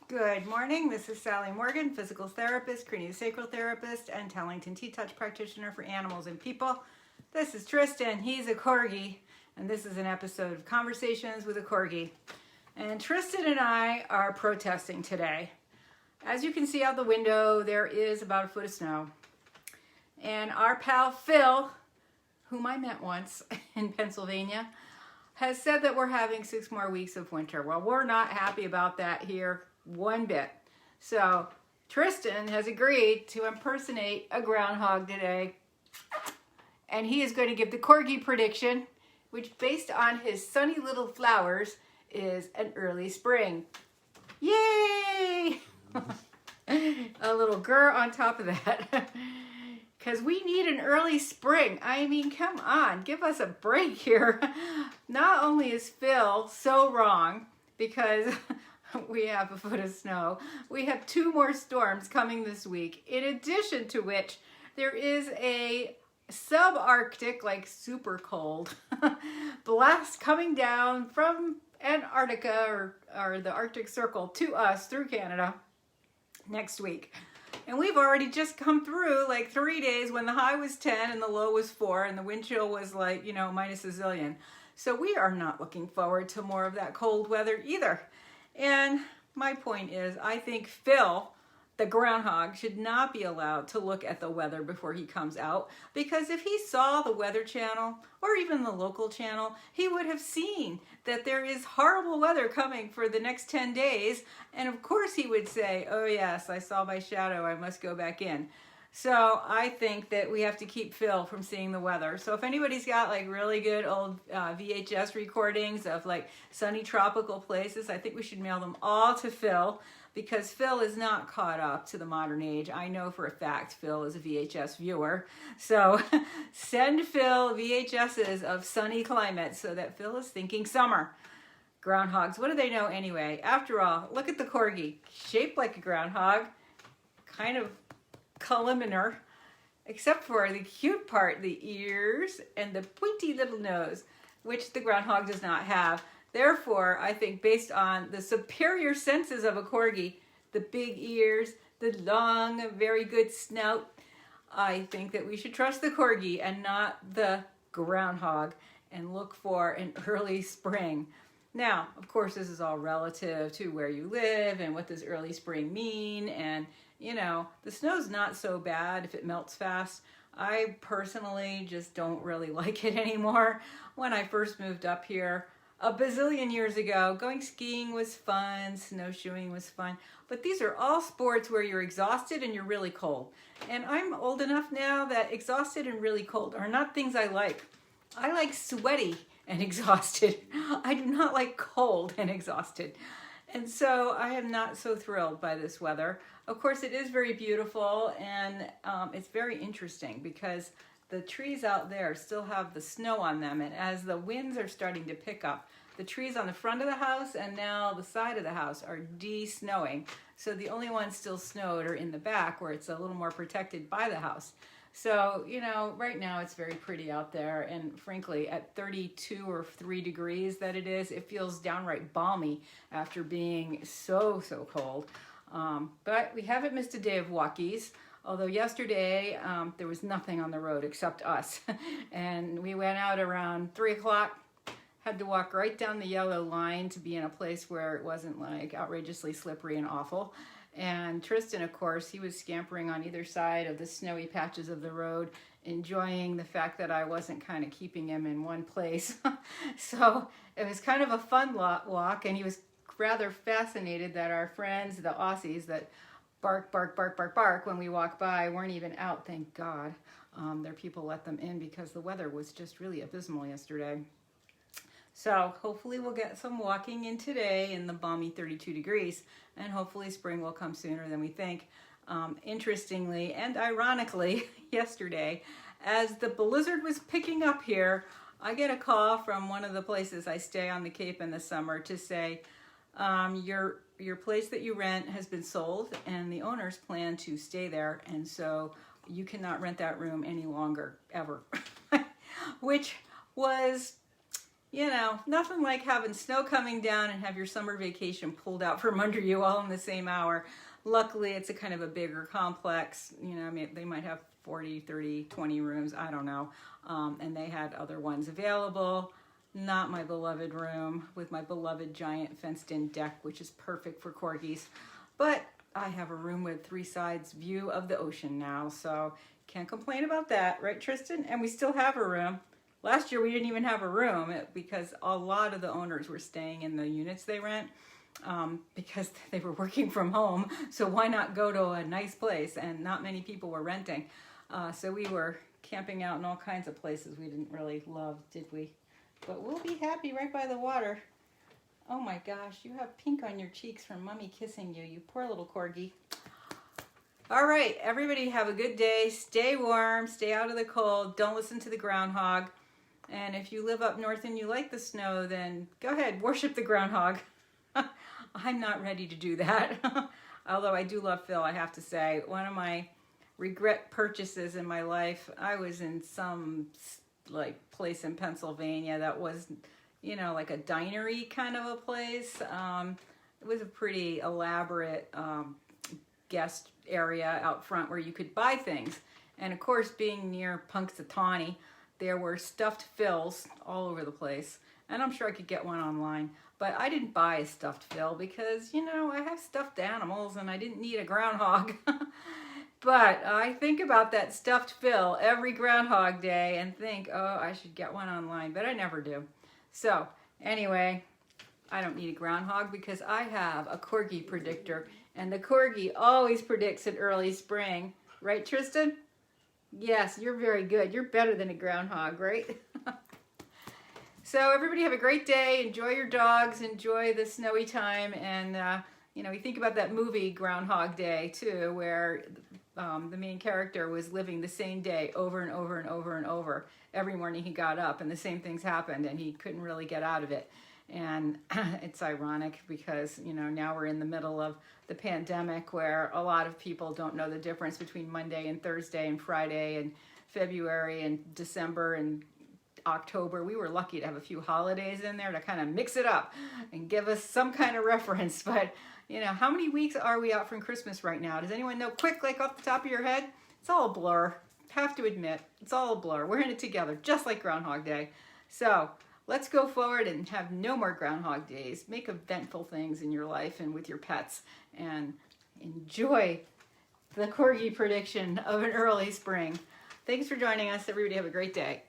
Good morning. This is Sally Morgan, physical therapist, craniosacral therapist, and Tellington T-Touch practitioner for animals and people. This is Tristan. He's a Corgi, and this is an episode of Conversations with a Corgi. And Tristan and I are protesting today. As you can see out the window, there is about a foot of snow. And our pal Phil, whom I met once in Pennsylvania, has said that we're having 6 more weeks of winter. Well, we're not happy about that here one bit. So Tristan has agreed to impersonate a groundhog today, and he is going to give the Corgi prediction, which based on his sunny little flowers is an early spring. Yay! A little grr on top of that. Because we need an early spring. I mean, come on, give us a break here. Not only is Phil so wrong because we have a foot of snow, we have 2 more storms coming this week, in addition to which there is a subarctic, like super cold, blast coming down from Antarctica or the Arctic Circle to us through Canada next week. And we've already just come through like 3 days when the high was 10 and the low was 4 and the wind chill was like, minus a zillion. So we are not looking forward to more of that cold weather either. And my point is, I think Phil, the groundhog, should not be allowed to look at the weather before he comes out, because if he saw the Weather Channel or even the local channel, he would have seen that there is horrible weather coming for the next 10 days. And of course he would say, oh yes, I saw my shadow, I must go back in. So I think that we have to keep Phil from seeing the weather. So if anybody's got like really good old VHS recordings of like sunny tropical places, I think we should mail them all to Phil, because Phil is not caught up to the modern age. I know for a fact Phil is a VHS viewer. So send Phil VHSs of sunny climates so that Phil is thinking summer. Groundhogs, what do they know anyway? After all, look at the Corgi, shaped like a groundhog, kind of columnar, except for the cute part, the ears and the pointy little nose, which the groundhog does not have. Therefore, I think based on the superior senses of a Corgi, the big ears, the long, very good snout, I think that we should trust the Corgi and not the groundhog and look for an early spring. Now, of course, this is all relative to where you live and what does early spring mean. And, the snow's not so bad if it melts fast. I personally just don't really like it anymore. When I first moved up here a bazillion years ago, going skiing was fun, snowshoeing was fun, but these are all sports where you're exhausted and you're really cold. And I'm old enough now that exhausted and really cold are not things I like. I like sweaty and exhausted. I do not like cold and exhausted. And so I am not so thrilled by this weather. Of course, it is very beautiful, and it's very interesting because the trees out there still have the snow on them, and as the winds are starting to pick up, the trees on the front of the house and now the side of the house are de-snowing. So the only ones still snowed are in the back, where it's a little more protected by the house. So, right now it's very pretty out there, and frankly, at 32 or 3 degrees that it is, it feels downright balmy after being so cold. But we haven't missed a day of walkies. Although yesterday there was nothing on the road except us. And we went out around 3 o'clock, had to walk right down the yellow line to be in a place where it wasn't like outrageously slippery and awful. And Tristan, of course, he was scampering on either side of the snowy patches of the road, enjoying the fact that I wasn't kind of keeping him in one place. So it was kind of a fun walk, and he was rather fascinated that our friends, the Aussies, that bark, bark, bark, bark, bark when we walk by, weren't even out, thank God. Their people let them in because the weather was just really abysmal yesterday. So hopefully we'll get some walking in today in the balmy 32 degrees, and hopefully spring will come sooner than we think. Interestingly and ironically, yesterday, as the blizzard was picking up here, I get a call from one of the places I stay on the Cape in the summer to say, your place that you rent has been sold and the owners plan to stay there, and so you cannot rent that room any longer, ever. Which was You know, nothing like having snow coming down and have your summer vacation pulled out from under you all in the same hour. Luckily, it's a kind of a bigger complex. You know, I mean, they might have 40, 30, 20 rooms. I don't know. And they had other ones available. Not my beloved room with my beloved giant fenced-in deck, which is perfect for corgis. But I have a room with 3 sides view of the ocean now, so can't complain about that, right, Tristan? And we still have a room. Last year we didn't even have a room because a lot of the owners were staying in the units they rent because they were working from home. So why not go to a nice place? And not many people were renting. So we were camping out in all kinds of places we didn't really love, did we? But we'll be happy right by the water. Oh my gosh, you have pink on your cheeks from Mommy kissing you, you poor little corgi. All right, everybody have a good day. Stay warm, stay out of the cold. Don't listen to the groundhog. And if you live up north and you like the snow, then go ahead, worship the groundhog. I'm not ready to do that. Although I do love Phil, I have to say. One of my regret purchases in my life, I was in some like place in Pennsylvania that was, you know, like a dinery kind of a place. It was a pretty elaborate guest area out front where you could buy things. And of course, being near Punxsutawney, there were stuffed Phils all over the place. And I'm sure I could get one online. But I didn't buy a stuffed Phil because, you know, I have stuffed animals and I didn't need a groundhog. But I think about that stuffed Phil every Groundhog Day and think, oh, I should get one online. But I never do. So anyway, I don't need a groundhog because I have a Corgi predictor. And the Corgi always predicts an early spring. Right, Tristan? Yes, you're very good. You're better than a groundhog, right? So everybody have a great day. Enjoy your dogs. Enjoy the snowy time. And, you know, we think about that movie Groundhog Day, too, where the main character was living the same day over and over and over and over. Every morning he got up and the same things happened and he couldn't really get out of it. And it's ironic because, you know, now we're in the middle of the pandemic where a lot of people don't know the difference between Monday and Thursday and Friday and February and December and October. We were lucky to have a few holidays in there to kind of mix it up and give us some kind of reference. But, you know, how many weeks are we out from Christmas right now? Does anyone know? Quick, like off the top of your head? It's all a blur. Have to admit, it's all a blur. We're in it together, just like Groundhog Day. So let's go forward and have no more Groundhog Days. Make eventful things in your life and with your pets and enjoy the Corgi prediction of an early spring. Thanks for joining us. Everybody have a great day.